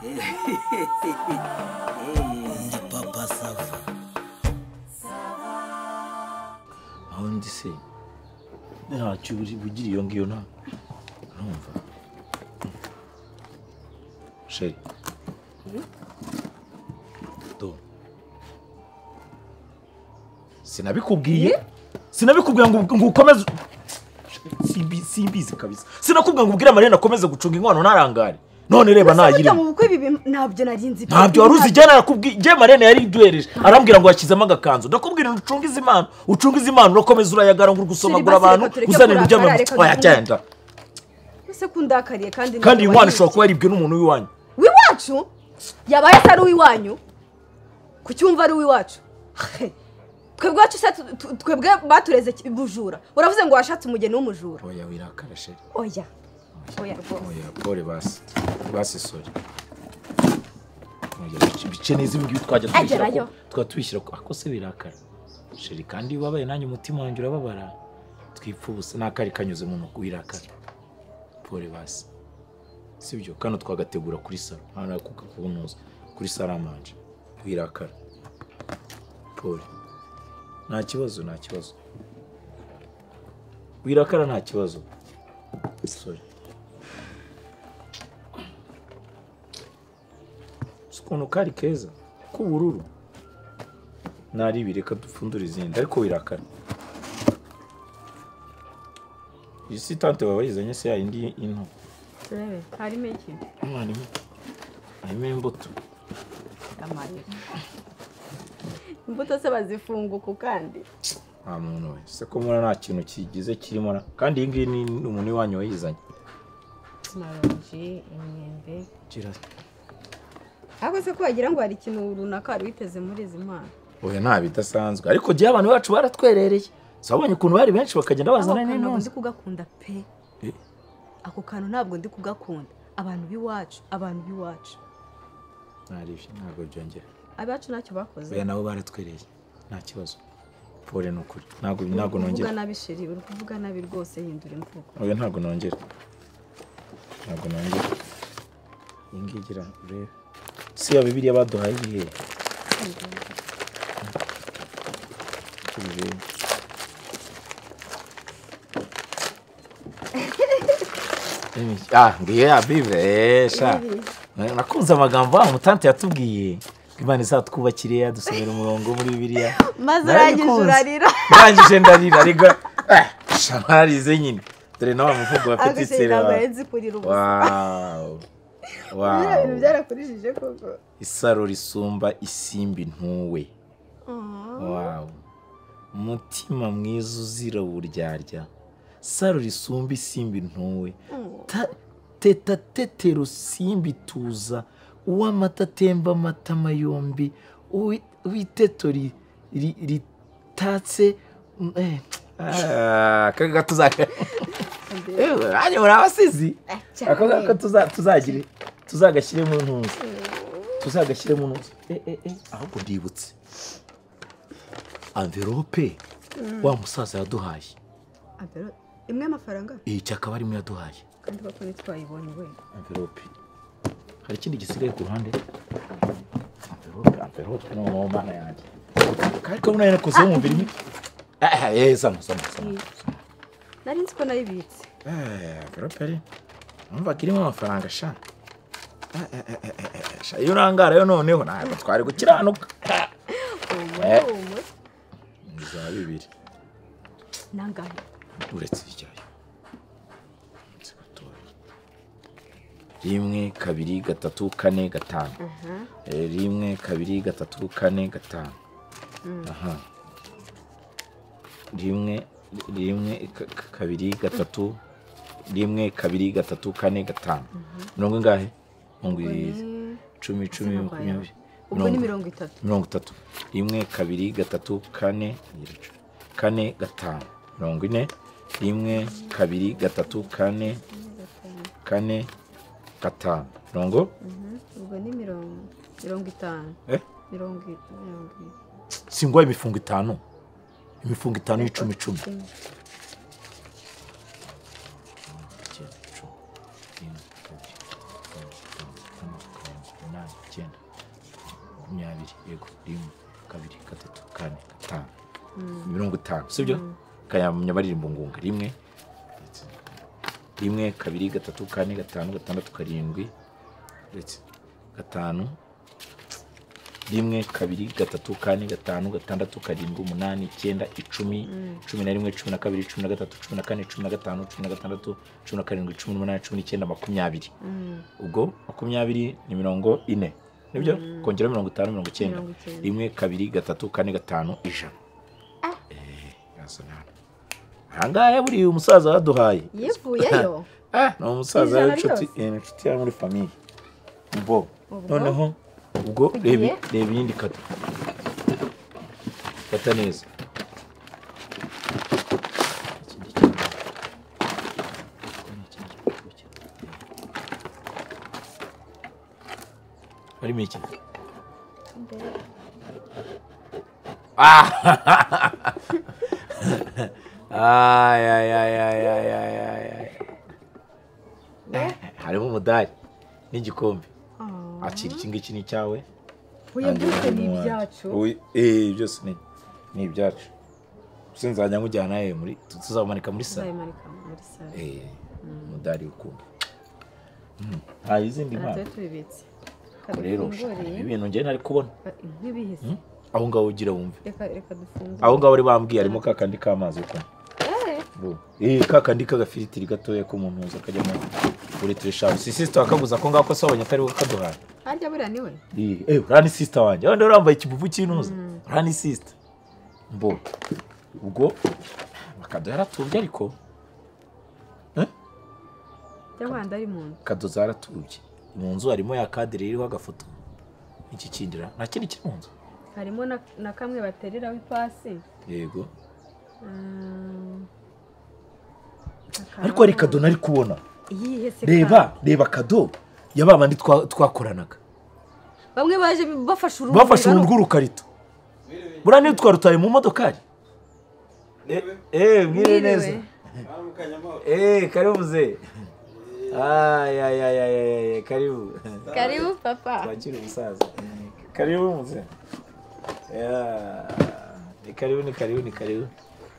Ndi papa sava. Aho ndi se. Ntacyo bugira iyo ngiyo nta. Urumva. Sheri. Do. Sinabikubwiye ngo ukomeze simbizi kabisa. Sinakubwiye ngo ubwire Marina akomeze gucunga inkwano ntarangare. None reba nayire. Mu bukwe bibi ntabyo narinzi. Ntabyo waruzi jana nakubwiye je Marina yari duhereje. Arambwira ngo yakizemo agakanzo. Ndakubwira ucunga izimana urakomeza urayagara ngo urgusomagura abantu uzanira ujya oya cyenda. Ese kundakariye kandi inkwano ishobora kuba yaribwe n'umuntu w'iwanyu. Wiwacu? Yabaye atari uwiwanyu? Kucyumva ari uwiwacu? Twebwe batureze bujura. Uravuze ngo washatse umugeni w'umujura. Oya wirakara sheri. Oya pole basi sorry. Bice neza ibingi twajya twishyira ako se birakara. Sheri kandi wabaye nanjye umutima wanjye urababara. Twipfubusa nakari kanyuze mu ntuku wirakara. Pole basi. Sibyo kano twagategura kuri salo. Hana kuka kubunoza kuri saramanje. Wirakara. Pole. Nta kibazo. Wirakara nta kibazo. Sorry. Ukuntu kari keza k'ubururu nari bireka dupfundura izindi ariko wirakara. Isi tante wabayizanye se yindi into. Harimo iki? Harimo imbuto. Amaye. Imbuto se bazifunguka kandi. Muntu we se ko mura nta kintu kigize kirimo kandi iyi ngiyi ni umuntu wanyu wayizanye. Maronji, imyembe. Kira. Ako se ko wagira ngo hari ikintu runaka witeze muri izi mpano. Oya nta bidasanzwe ariko giye abantu bacu baratwerereye. Sabonye ukuntu bari benshi bakagenda bazana n'intu. Ndi kugakunda pe. Ako kantu ntabwo ndi kugakunda. Abantu biwacu. Ntabwo byongera. Abacu ntacyo bakoze. Oya nabo baratwereye. Nta kibazo. Pole nukuri. Ntabwo nongera. Uvuga nabi sheri, uri kuvuga nabi rwose hindura imvugo. Oya ntabwo nongera. Ingigira urebe. Si ya Bibiliya baduhaye ibihe. Ngiye ya Bible sha. Nakunze amagambo umutante yatubwiye. Imana izatwubakire yadusomera umurongo muri Bibiliya. Maze urangije urarira. Urangije ndarira riga. Shamarize nyine. Dore nawe muvugo wa petit sera. Wow. Ibintu byarakurishije koko. Isaro risumba isimbi ntuwe. Wow. Mutima mwiza uzira uburyarya. Saro risumba isimbi ntuwe. Teta tetero simbi tuza. Uwamata temba matama yombi. Witetori ritatse kaga tuzaka. Anye urabasizi. Akaga tuzagire. Tuzagashyire mu ntuzi. Ahubwo ndibutse. Envelope wa musaza yaduhaye. Envelope imwe amafaranga? Cyakaba ari mu yaduhaye. Kandi bako nitwayibonye we. Envelope. Hari ikindi gisigaye ku ruhande? Envelope no mana yanjye. Kandi ko nari nakoze mu mbiri. Sama. Nari nzi ko nayibitse. Envelope ari. Umva kirimo amafaranga sha. Iyo urangara yo noneho ntabwo twari gukiranuka. Za bibiri. Nangahe? Uretse icyayo. 1 2 3 4 5. 1 2 3 4 5. Aha. 1 2 3 1 2 3 4 5. Mirongo ingahe? 10 10 ubwo ni 30. 30. 1 2 3 4 4 5. 40. 1 2 3 4 4 5. Rongo? Ubwo ni 50. 50. Singwa imifungo 5. Imifungo 5 10. makumyabiri yego 1 2 3 4 5 50 sibyo kayamya baririmbo ngunga 1 2 3 4 5 6 7 ndetse 5 1 2 3 4 5 6 7 8 9 9 10 10 11 12 13 14 15 16 17 18 19 20 ubwo 20 ni 40 nibyo kongera 50 90 1 2 3 4 5 ijana yasa nana ahangahe buri umusaza waduhaye yivuyeyo no umusaza w'inshuti ya muri famille bo noneho ubwo reba yindi kata neza ari miki harimo umudari n'igikombe akira iki ngiki ni cyawe oya byose ni ibyacu byose ni ibyacu sinzajya nkujyana muri tuzamanika muri sale umudari ukunda nta izindi mpano rero ibintu njye ntari kubona nk'ibihise aho ngaho ugira wumve reka dufunze aho ngaho uri bambwiye harimo kakandi k'amazi ko kakandi k'agafiritiri gatoya k'umuntu uza akajyamo uri turishaka si sister wakaguza ko ngako sobonye atari kaduhana harya buriya niwe urani sister wanjye wenda urambaye ikibuvu cy'inuza urani sister mbo ubwo makado yaratubye ariko cyangwa ndari mu nzu kado zaratubye mu nzu harimo ya kadire iriho agafoto iki kindira nta kindi kiri mu nzu harimo na kamwe batereraho ipasi yego ariko ari kado nari kubona reba kado yababandi twakoranaga bamwe baje bafashe uruntu rw'urukarito buriya niyo twarutaye mu modokari mwire neza karibu mzee karibu papa twakira umusaza karibu mzee ni karibu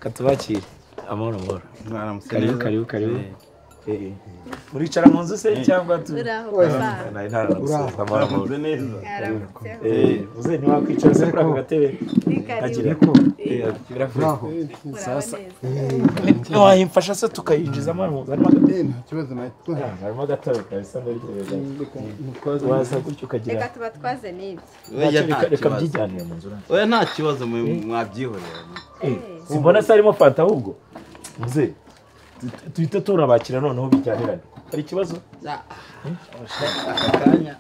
katubakire amahoro karibu muricara mu nzu se cyangwa uze ntiwakwicara se kuri ako gatebe wayimfasha se tukayinjizamo harimo agatebe kabisa waza gutyo ukagira reka tubatwaze n'ibyo reka byijyanire mu nzu oya nta kibazo mwabyihorera simbona se harimo fanta ahubwo muze tuhite turabakira noneho bijyanirane hari ikibazo akanya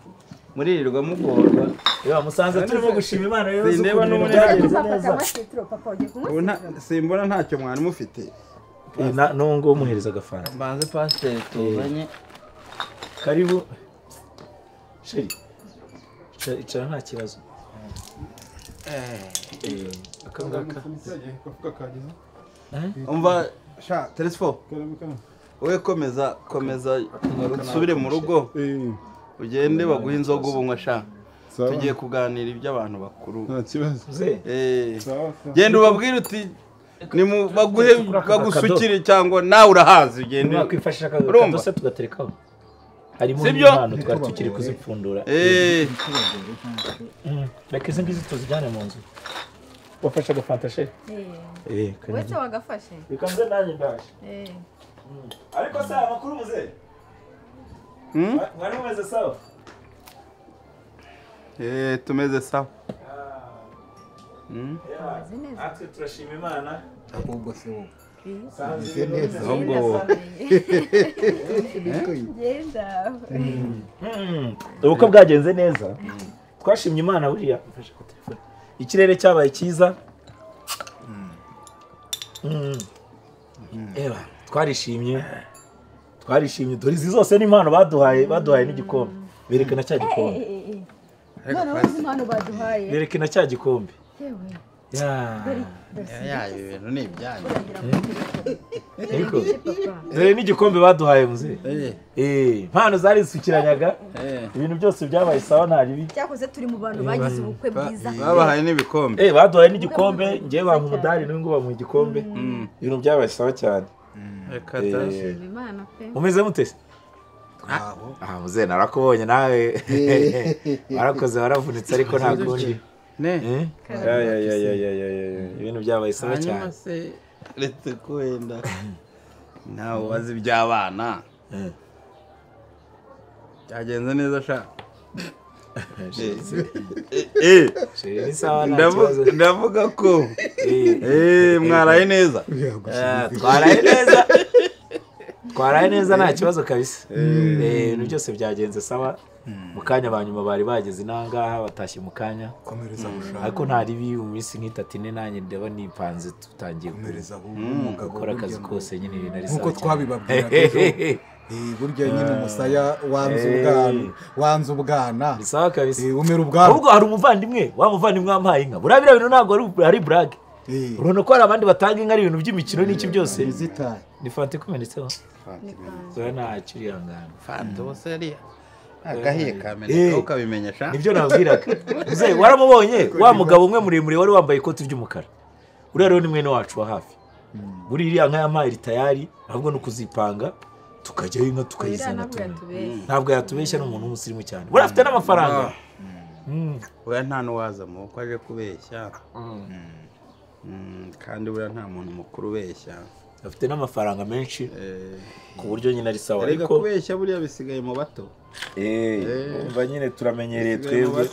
muririrwa mugorwa musanze turimo gushima Imana rero sindeba n'umunyagenze neza simbona ntacyo mwari mufite nongo umuhereza agafanta mbanze pasiteri tuzanye karibu sheri icara nta kibazo akangaka umva sha telefone wowe komeza usubire mu rugo ugende baguha inzoga ubunywa sha tugiye kuganira iby'abantu bakuru genda ubabwire uti baguhe bagusukire cyangwa nawe urahazi ugende wakwifashisha akagado se tugaterekaho harimo n'abantu twari tukiri kuzipfundura reka izi ngizi tuzijyane mu nzu wafashe agafanta sheri wese wagafashe reka nze nanjye ndaje ariko se amakuru muze mwari mumeze sawa tumeze sawa natwe turashima Imana ahubwo se wowe sanze neza ahubwo genda ubukwe bwagenze neza twashimye Imana buriya mfashe ku telefone ikirere cyabaye cyiza twarishimye dore izi zose ni impano baduhaye n'igikombe berekana cya gikombe noneho izi impano baduhaye berekana cya gikombe ibintu ni ibyanyu. Dore n'igikombe baduhaye muze. Impano zari zisukiranyaga. Ibintu byose byabaye sawa nta ribi. Cyakoze turi mu bantu bagize ubukwe bwiza. Babahaye n'ibikombe. Baduhaye n'igikombe, ngiye bampa umudari n'ingo bamuha igikombe. Ibintu byabaye sawa cyane. Umeze mutese? Muze narakubonye nawe. Warakoze waravunitse ariko ntabwo ndi. Ibintu byabaye sawa cyane. Uretse ko wenda nawe ubazi iby'abana byagenze neza sha. Ndavuga ko mwaraye neza. Twaraye neza nta kibazo kabisa. Ibintu byose byagenze sawa. Mukanya abanyuma bari bageze nangaha batashye mukanya. Komereza gushaka. Ariko nta ribi mu minsi nk'itatu ine nanjye ndeba nipanze tutangiye komereza gukora akazi kose nyine ibintu ari sawa. Nkuko twabibabwira ejo. Burya nyine umusaya wanze ubwana. Ni sawa kabisa. Umera ubwana. Ahubwo hari umuvandimwe wampaye inka. Burabira bintu ntabwo ari brag. Urabona ko hari abandi batanga inka ari ibintu by'imikino n'iki byose. Ni fante kumenetseho. Zoya nta kirihangana. Fante bose yari agahiye kameneka ukabimenyesha. Nibyo nabwiraga. Muze waramubonye wa mugabo umwe muremure wari wambaye ikoti ry'umukara. Uriya rero ni mwene wacu wa hafi. Buri iriya nka yampaye tayari ahubwo no kuzipanga tukajyaho inka tukayizana. Ntabwo yatubeshya n'umuntu w'umusirimu cyane. Buri afite n'amafaranga. Oya nta n'uwaza mu ko aje kubeshya. Kandi buriya nta muntu mukuru ubeshya. Afite n'amafaranga menshi ku buryo nyine ari sawa. Ariko kubeshya buriya bisigaye mu bato. Umva nyine turamenyereye twebwe.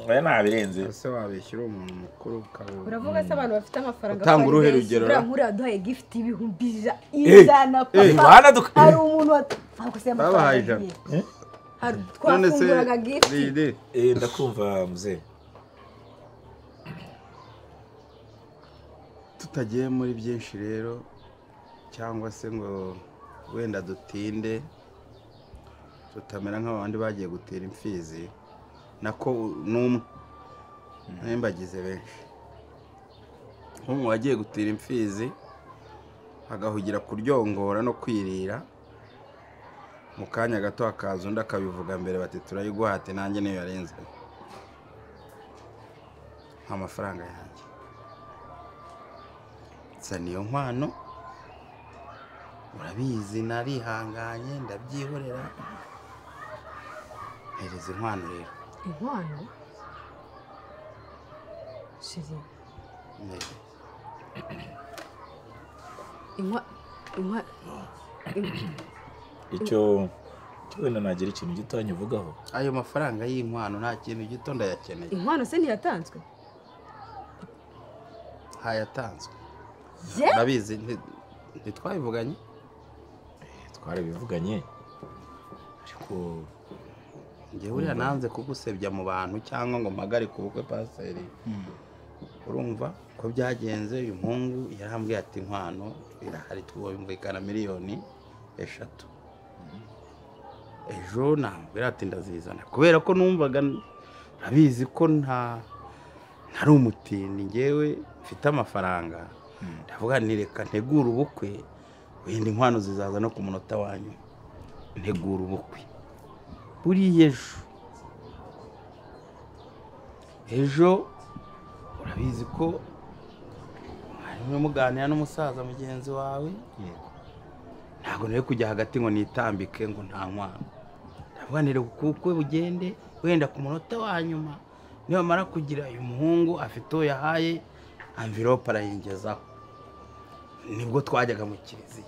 Oya nabirenze. Ese wabeshyira umuntu mukuru ukabura. Uravuga se abantu bafite amafaranga. Utanga uruhe rugero? Uriya duhaye gift ibihumbi ijana papa. Hari umuntu babahaye ijana. Twafunguraga gift. Ndakumva muze. Tutagiye muri byinshi rero cyangwa se ngo wenda dutinde tutamera nk'abandi bagiye gutera imfizi nako n'umwe mbagize benshi nk'umwe wagiye gutera imfizi agahugira kuryongora no kwirira mu kanya gato hakaza undi akabivuga mbere bati turayiguha ati nanjye niyo yarenze amafaranga yanjye niyo nkwano urabizi narihanganye ndabyihorera hereza inkwano rero. Inkwano? Shiri. Icyo wenda nagira ikintu gito nyivugaho. Ayo mafaranga y'inkwano nta kintu gito ndayakeneye. Inkwano se ntiyatanzwe? Hayatanzwe. Urabizi ntitwabivuganye? Twarabivuganye ariko njye buriya nanze kugusebya mu bantu cyangwa ngo mpagare ku bukwe paseri. Urumva ko byagenze uyu muhungu yarambwiye ati inkwano irahari twumvikana miliyoni 3. Ejo nambwira ati ndazizana kubera ko numvaga urabizi ko ntari umutindi njyewe mfite amafaranga. Ndavuga nireka ntegura ubukwe wenda inkwano zizaza no ku munota wanyu. Ntegura ubukwe buri ejo urabizi ko harimo muganira n'umusaza mugenzi wawe. Ntabwo nari kujya hagati ngo nitambike ngo nta nkwano. Ndavuga nireka ubukwe bugende wenda ku munota wa nyuma niba mara kugira uyu muhungu afite uwo yahaye envelope arayingezaho. Nibwo twajyaga mu kiliziya.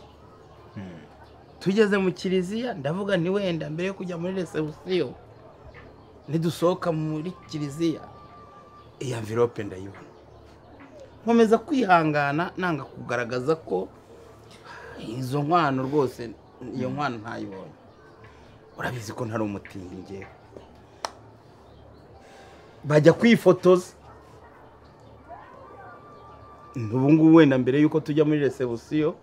Tugeze mu kiliziya ndavuga ni wenda mbere yo kujya muri reception nidusohoka muri kiliziya iyi envelope ndayibona. Nkomeza kwihangana nanga kugaragaza ko izo nkwano rwose iyo nkwano ntayibonye. Urabizi ko ntari umutindi ngewe. Bajya kwifotoza. Ubu ngubu wenda mbere yuko tujya muri reception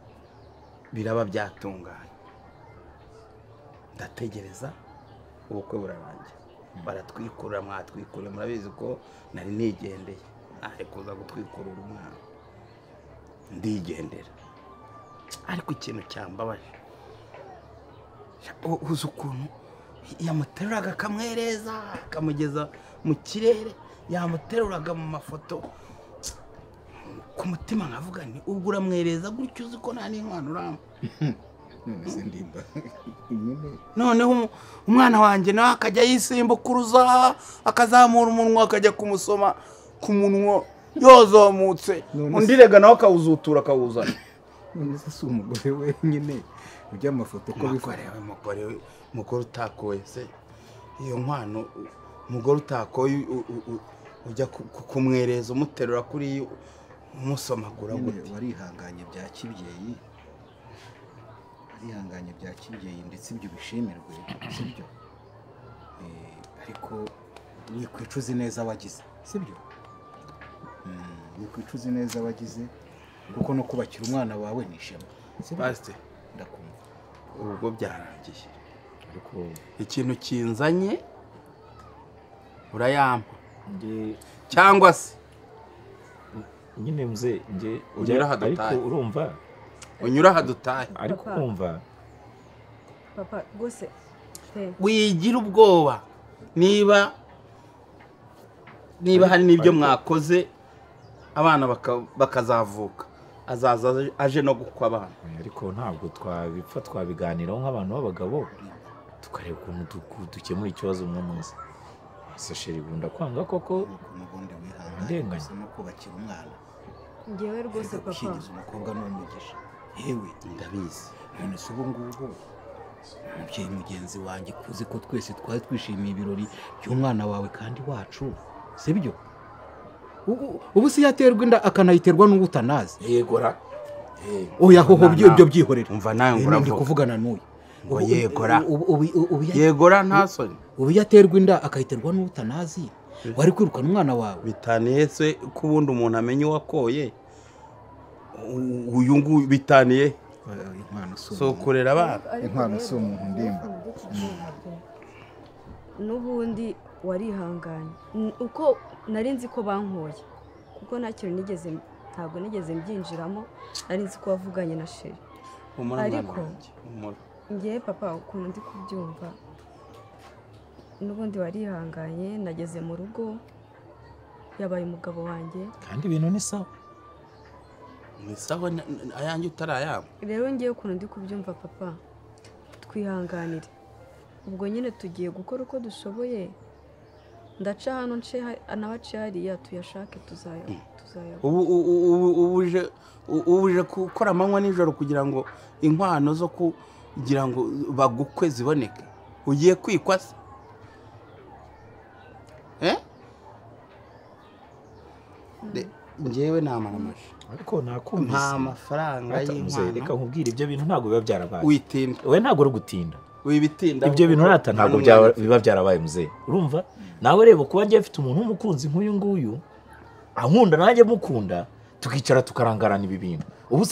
biraba byatunganye. Ndategereza ubukwe burarangiye. Baratwikurura mwatwikurira murabizi ko nari nigendeye. ari kuza gutwikurura umwana ndigendera ariko ikintu cyambabaje uzi ukuntu yamuteruraga akamwereza akamugeza mu kirere yamuteruraga mu mafoto ku mutima nkavuga nti ubwo uramwereza gutyo uzi ko nta n'inkwano uramba noneho umwana wanjye nawe akajya yisimbukuruza akazamura umunwa akajya kumusoma ku munwa yozamutse undi rega nawe akawuzutura akawuzana none se si umugore wenyine ujya amafoto ko bikorewe umugore utakoye se iyo nkwano umugore utakoye ujya kumwereza umuterura kuri umusomagura gute warihanganye bya kibyeyi warihanganye bya kibyeyi ndetse ibyo bishimirwe sibyo ariko wikwicuza neza wagize sibyo wikwicuza neza wagize kuko no kubakira umwana wawe ni ishema pasite ndakumva ubwo byarangiye ariko ikintu kinzanye urayampa cyangwa se nyine mze nge unyura hadutaye ariko urumva unyura hadutaye ariko urumva papa rwose wigira ubwoba niba hari n'ibyo mwakoze abana bakazavuka azaza aje no gukwa abana ariko ntabwo twabipfa twabiganiraho nk'abantu b'abagabo tukareba ukuntu dukemura ikibazo umwe munsi ese sheri bunda kwanga koko n'ubundi wihanganye no kubakira umwana ngewe rwose papa ushingiza umukobwa n'umugisha yewe ndabizi none se ubu ngubu umubyeyi mugenzi wanjye kuzi ko twese twari twishimiye ibirori by'umwana wawe kandi wacu sibyo ubu si yaterwa inda akanayiterwa n'ubutanazi yegora oya hoho byo byihorera umva nawe ngo ndi kuvugana n'uyu ngo yegora nta soni ubu yaterwa inda akayiterwa n'ubutanazi wari kwirukana umwana wawe bitaniye se ko ubundi umuntu amenya uwakoye uyu nguyu bitaniye so kurera abana inkwano si umuntu ndimba n'ubundi warihanganye uko nari nzi ko bankoye kuko nta kintu ntabwo nigeze mbyinjiramo nari nzi ko wavuganye na sheri ariko ngewe papa ukuntu ndi kubyumva n'ubundi warihanganye nageze mu rugo yabaye umugabo wanjye kandi ibintu ni sawa ni sawa ayanjye utarayaba rero ngewe ukuntu ndi kubyumva papa twihanganire ubwo nyine tugiye gukora uko dushoboye ndaca hano anabace hariya tuyashake tuzayabona ubu uje gukora amanywa nijoro kugira ngo inkwano zo kugira ngo bagukwe ziboneke ugiye kwikwa se ngewe ntamaramaje ariko nakumvise nta mafaranga y'inkwano reka nkubwire ibyo bintu ntabwo biba byarabaye witinda we ntabwo uri gutinda wibitinda ibyo bintu rata ntabwo biba byarabaye muzehe urumva nawe reba kuba ngiye mfite umuntu w'umukunzi nk'uyu nguyu ankunda nanjye mukunda tukicara tukarangarana ibi bintu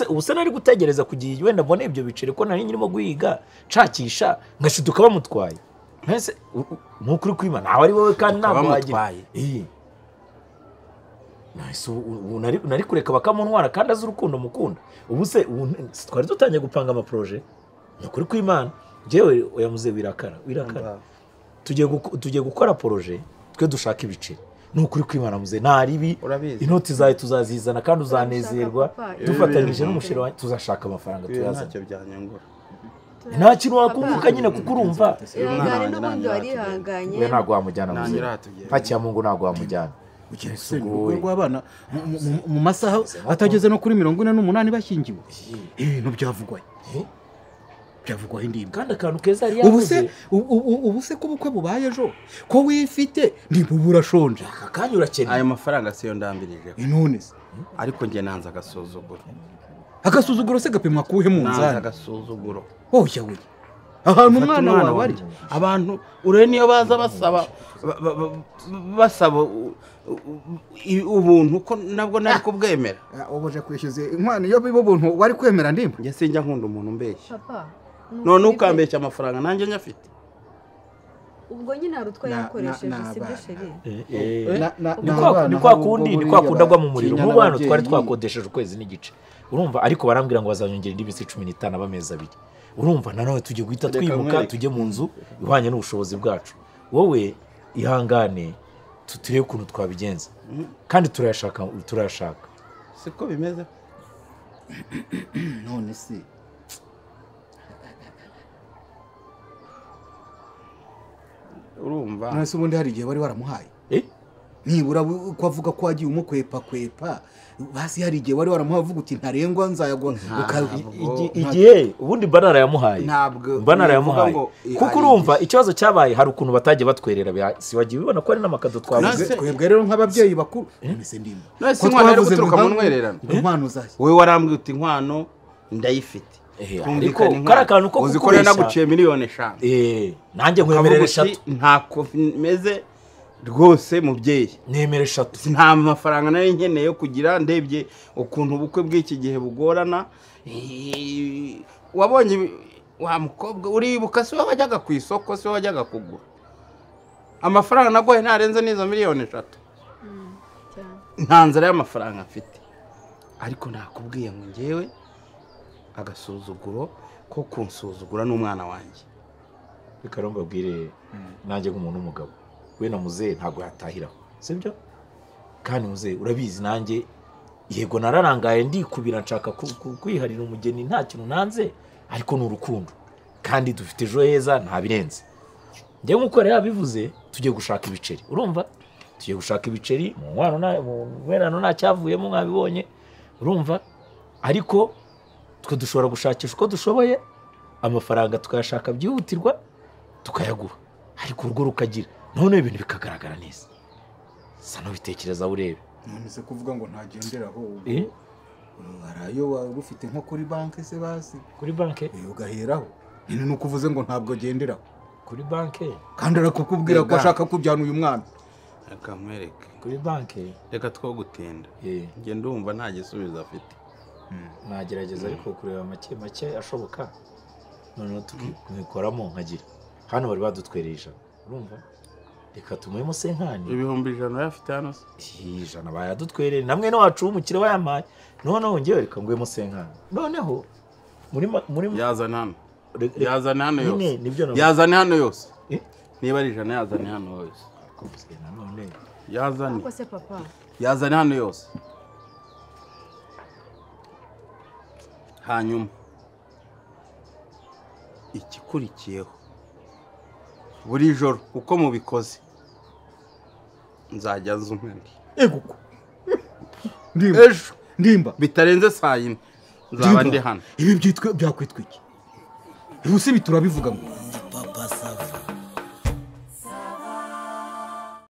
ubu se nari gutegereza kugira wenda mbone ibyo biceri ko nari nyirimo guhiga nshakisha ngashiduka bamutwaye mbese nukuri kwima nawe ari wowe kandi ntabwo wagira nari kureka bakamuntwara kandi azi urukundo mukunda ubu se twari dutangiye gupanga amaproje ni ukuri kw'Imana njyewe oya muzehe wirakara tugiye gukora poroje twe dushaka ibiceri ni ukuri kw'Imana muzehe nta ribi inoti zawe tuzazizana kandi uzanezerwa dufatanyije n'umusheri wanjye tuzashaka amafaranga tuyazana nta kintu wakunguka nyine kuko urumva n'ubundi warihanganye we ntabwo wamujyana muzehe nta kiyamungu ntabwo wamujyana urugo rw'abana mu masaha atageze no kuri 48 bashyingiwe ibintu byavugwaye indimba kandi akantu keza yari yavuze ubu se ko ubukwe bubaye ejo ko wifite ndimba urashonje aka kanya urakeneye ayo mafaranga siyo ndambirijeho none se ariko njye nanze agasuzuguro se gapimwa kuhe mu nzara nanze agasuzuguro oya we ahantu umwana wawe ari abantu urebe niyo baza basaba ubuntu ko nabwo nari kubwemera ubuje kwishyuza inkwano iyo biba ubuntu wari kwemera ndimba njye sinjya nkunda umuntu umbeshya none ukambeshya amafaranga nanjye nyafite ubwo nyine hari utwo yakoresheje sibyo sheri ni kwa kundi agwa mu muriro nk'ubu hano twari twakodesheje ukwezi n'igice urumva ariko barambwira ngo bazanyongera indi minsi 15 abamezi abiri urumva nanone tugiye guhita twimuka tujye mu nzu ihwanye n'ubushobozi bwacu wowe ihangane turebe ukuntu twabigenza kandi turayashaka siko bimeze none se urumva nase ubundi hari igihe bari waramuhaye nibura ko avuga ko wagiye umukwepa basi hari igihe wari waramuhaye uvuga uti ntarengwa nzayagwa igihe ubundi banara yamuhaye kuko urumva ikibazo cyabaye hari ukuntu batagiye batwerera si wagiye ubibona ko ari n'amakado twavuze twebwe rero nk'ababyeyi bakuru nese ndimba ko twavuze guturuka mu ntwererano inkwano zayo wowe warambwiye uti inkwano ndayifite ariko karakantu ko uzikorera naguciye miliyoni 5 nanjye nkwemerera 3 ntako meze rwose mubyeyi nemere 3 nta mafaranga nari nkeneye yo kugira ndebye ukuntu ubukwe bw'iki gihe bugorana wabonye wa mukobwa uribuka se wajyaga ku isoko se wajyaga kugura amafaranga nagoye ntarenze n'izo miliyoni 3 nta nzara y'amafaranga mfite ariko nakubwiye ngo ngewe agasuzuguro ko kunsuzugura n'umwana wanjye bikarongo bwire nanjye nk'umuntu w'umugabo we na muzehe ntabwo yatahiraho sibyo kandi muzehe urabizi nanjye yego nararangaye ndikubira nshaka kwiharira umugeni nta kintu nanze ariko ni urukundo kandi dufite ejo heza nta birenze njye nk'uko rero yabivuze tugiye gushaka ibiceri urumva tugiye gushaka ibiceri mu mwerano nta cyavuyemo mwabibonye urumva ariko twe dushobora gushakisha uko dushoboye amafaranga tukayashaka byihutirwa tukayaguha ariko urugo rukagira none ibintu bikagaragara neza sana bitekereza urebe none se kuvuga ngo ntagenderaho harayo warufite nko kuri banke se basi kuri banke ugaheraho nyine nuko uvuze ngo ntabwo agenderaho kuri banke kandi arakukubwira ko ashaka kujyana uyu mwana akamwereke kuri banke reka two gutinda njye ndumva nta gisubizo afite nagerageza ariko kureba make ashoboka none tukikoramo nkagira hano bari badutwereje urumva reka tumuhemo senkani ibihumbi 100 yafite hano se 100 bayadutwerere namwe no wacu umukire wayamaye noneho ngewe reka ngwemo senkani noneho muri yazana hano yose yazana hano yose niba ari 100 yazana hano yose none yazana ko se papa yazana hano yose hanyuma ikikurikiyeho buri joro uko mubikoze nzajya nzumwendi eguko ndimba bitarenze saa 4 nzaba ndi hano ibi byitwe byakwitwa iki ubu se biturabivuga ngo papa sava